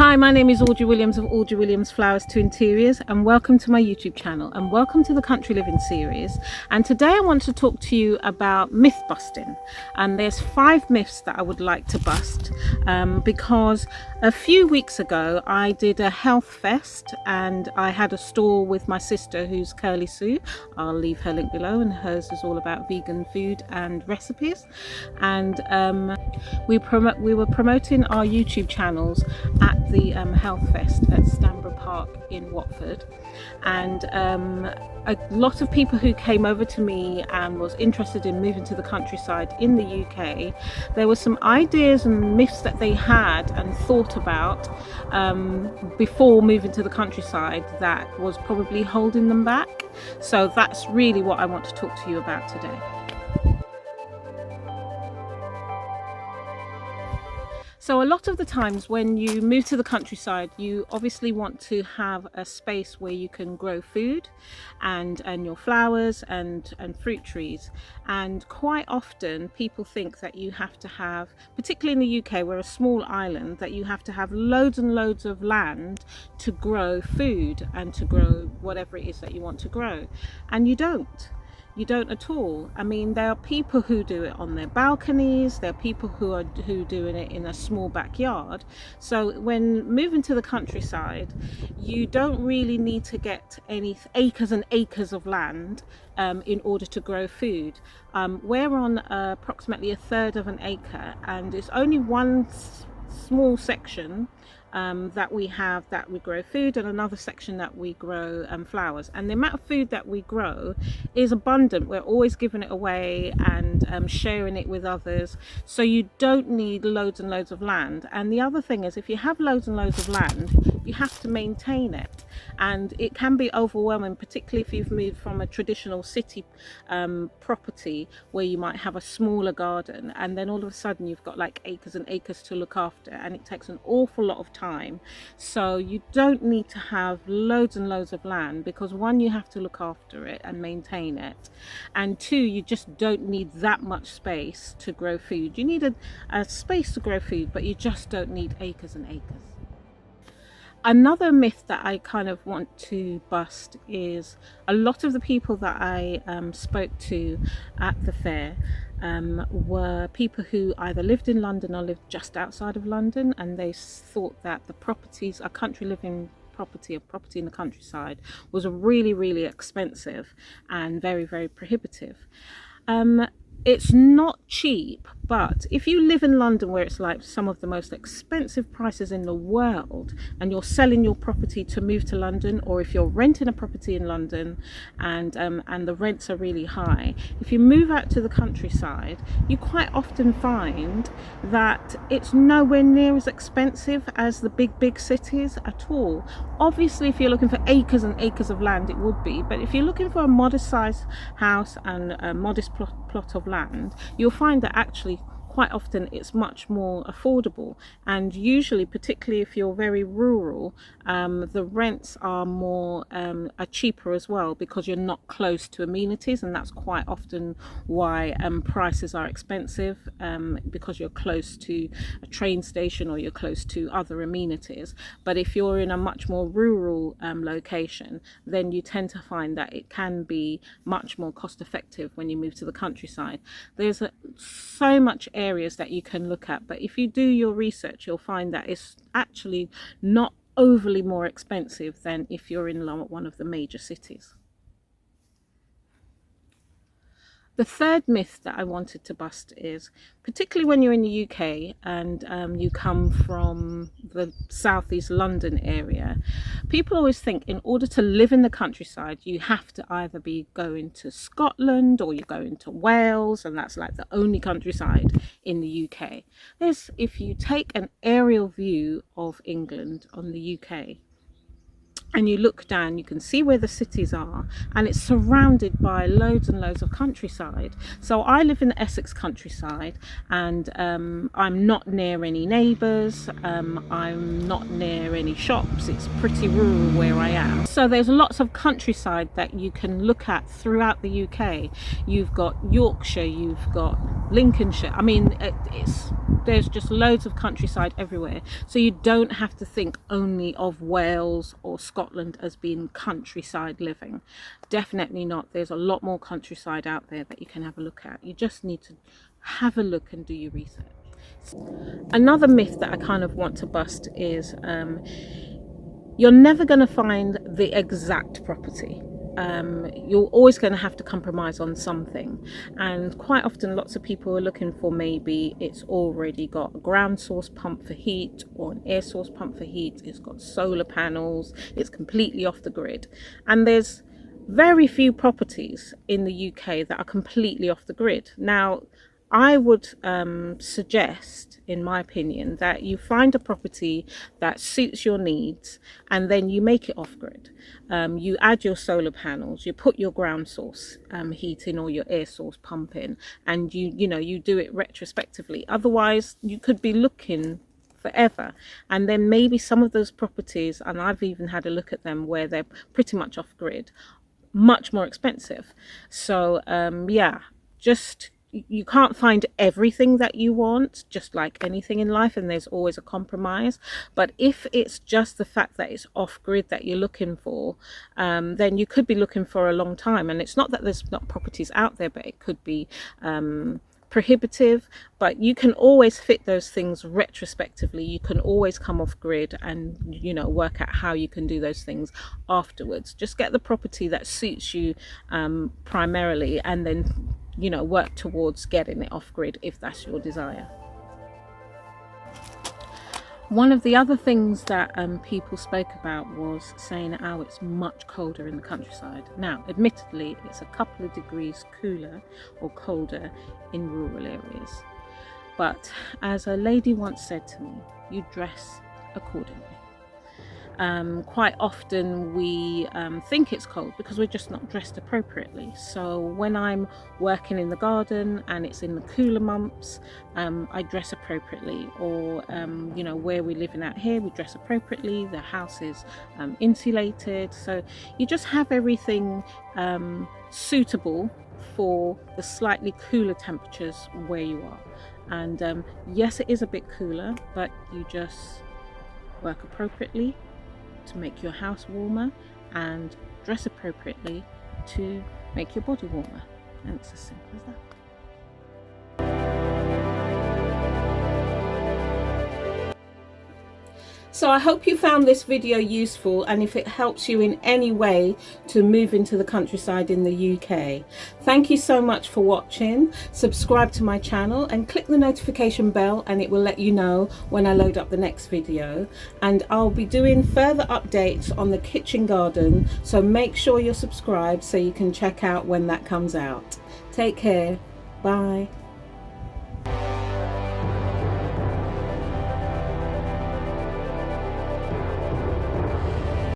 Hi, my name is Audrey Williams of Audrey Williams Flowers to Interiors, and welcome to my YouTube channel and welcome to the Country Living series. And today I want to talk to you about myth busting, and there's 5 myths that I would like to bust because a few weeks ago I did a health fest and I had a stall with my sister who's Curly Sue. I'll leave her link below, and hers is all about vegan food and recipes. And we were promoting our YouTube channels at the Health Fest at Stanborough Park in Watford, and a lot of people who came over to me and was interested in moving to the countryside in the UK, there were some ideas and myths that they had and thought about before moving to the countryside that was probably holding them back. So that's really what I want to talk to you about today. So a lot of the times when you move to the countryside, you obviously want to have a space where you can grow food and your flowers and fruit trees. And quite often people think that you have to have, particularly in the UK, we're a small island, that you have to have loads and loads of land to grow food and to grow whatever it is that you want to grow. And you don't. You don't at all. I mean, there are people who do it on their balconies, there are people who are doing it in a small backyard. So when moving to the countryside, you don't really need to get any acres and acres of land in order to grow food. We're on approximately 1/3 of an acre, and it's only one small section that we have that we grow food, and another section that we grow flowers. And the amount of food that we grow is abundant. We're always giving it away and sharing it with others, so you don't need loads and loads of land. And the other thing is, if you have loads and loads of land, you have to maintain it, and it can be overwhelming, particularly if you've moved from a traditional city property where you might have a smaller garden, and then all of a sudden you've got like acres and acres to look after, and it takes an awful lot of time. So you don't need to have loads and loads of land, because one, you have to look after it and maintain it, and two, you just don't need that much space to grow food. You need a space to grow food, but you just don't need acres and acres. Another myth that I kind of want to bust is a lot of the people that I spoke to at the fair were people who either lived in London or lived just outside of London, and they thought that the properties, a country living property, a property in the countryside, was really, really expensive and very, very prohibitive. It's not cheap, but if you live in London, where it's like some of the most expensive prices in the world, and you're selling your property to move to London, or if you're renting a property in London and the rents are really high, if you move out to the countryside, you quite often find that it's nowhere near as expensive as the big cities at all. Obviously, if you're looking for acres and acres of land, it would be, but if you're looking for a modest sized house and a modest plot of land, you'll find that actually quite often it's much more affordable. And usually, particularly if you're very rural, the rents are are cheaper as well, because you're not close to amenities, and that's quite often why prices are expensive, because you're close to a train station or you're close to other amenities. But if you're in a much more rural location, then you tend to find that it can be much more cost effective when you move to the countryside. There's so much areas that you can look at, but if you do your research, you'll find that it's actually not overly more expensive than if you're in one of the major cities. The third myth that I wanted to bust is, particularly when you're in the UK and you come from the southeast London area, people always think in order to live in the countryside, you have to either be going to Scotland or you're going to Wales, and that's like the only countryside in the UK. If you take an aerial view of England on the UK, and you look down, you can see where the cities are, and it's surrounded by loads and loads of countryside. So I live in the Essex countryside, and I'm not near any neighbours, I'm not near any shops. It's pretty rural where I am. So there's lots of countryside that you can look at throughout the UK. You've got Yorkshire, you've got Lincolnshire. I mean, there's just loads of countryside everywhere. So you don't have to think only of Wales or Scotland as being countryside living. Definitely not. There's a lot more countryside out there that you can have a look at. You just need to have a look and do your research. Another myth that I kind of want to bust is you're never going to find the exact property. You're always going to have to compromise on something, and quite often lots of people are looking for, maybe it's already got a ground source pump for heat or an air source pump for heat, it's got solar panels, it's completely off the grid. And there's very few properties in the UK that are completely off the grid. Now, I would suggest, in my opinion, that you find a property that suits your needs, and then you make it off-grid. You add your solar panels, you put your ground source heating or your air source pump in, and you do it retrospectively. Otherwise, you could be looking forever, and then maybe some of those properties, and I've even had a look at them where they're pretty much off-grid, much more expensive. So yeah, just, you can't find everything that you want, just like anything in life, and there's always a compromise. But if it's just the fact that it's off grid that you're looking for, then you could be looking for a long time. And it's not that there's not properties out there, but it could be prohibitive. But you can always fit those things retrospectively. You can always come off grid and work out how you can do those things afterwards. Just get the property that suits you primarily, and then work towards getting it off grid if that's your desire. One of the other things that people spoke about was saying how it's much colder in the countryside. Now, admittedly, it's a couple of degrees cooler or colder in rural areas. But as a lady once said to me, you dress accordingly. Quite often we think it's cold because we're just not dressed appropriately. So when I'm working in the garden and it's in the cooler months, I dress appropriately. Or where we're living out here, we dress appropriately. The house is insulated, so you just have everything suitable for the slightly cooler temperatures where you are. And yes, it is a bit cooler, but you just work appropriately to make your house warmer and dress appropriately to make your body warmer, and it's as simple as that. So I hope you found this video useful, and if it helps you in any way to move into the countryside in the UK. Thank you so much for watching. Subscribe to my channel and click the notification bell, and it will let you know when I load up the next video. And I'll be doing further updates on the kitchen garden, so make sure you're subscribed so you can check out when that comes out. Take care. Bye.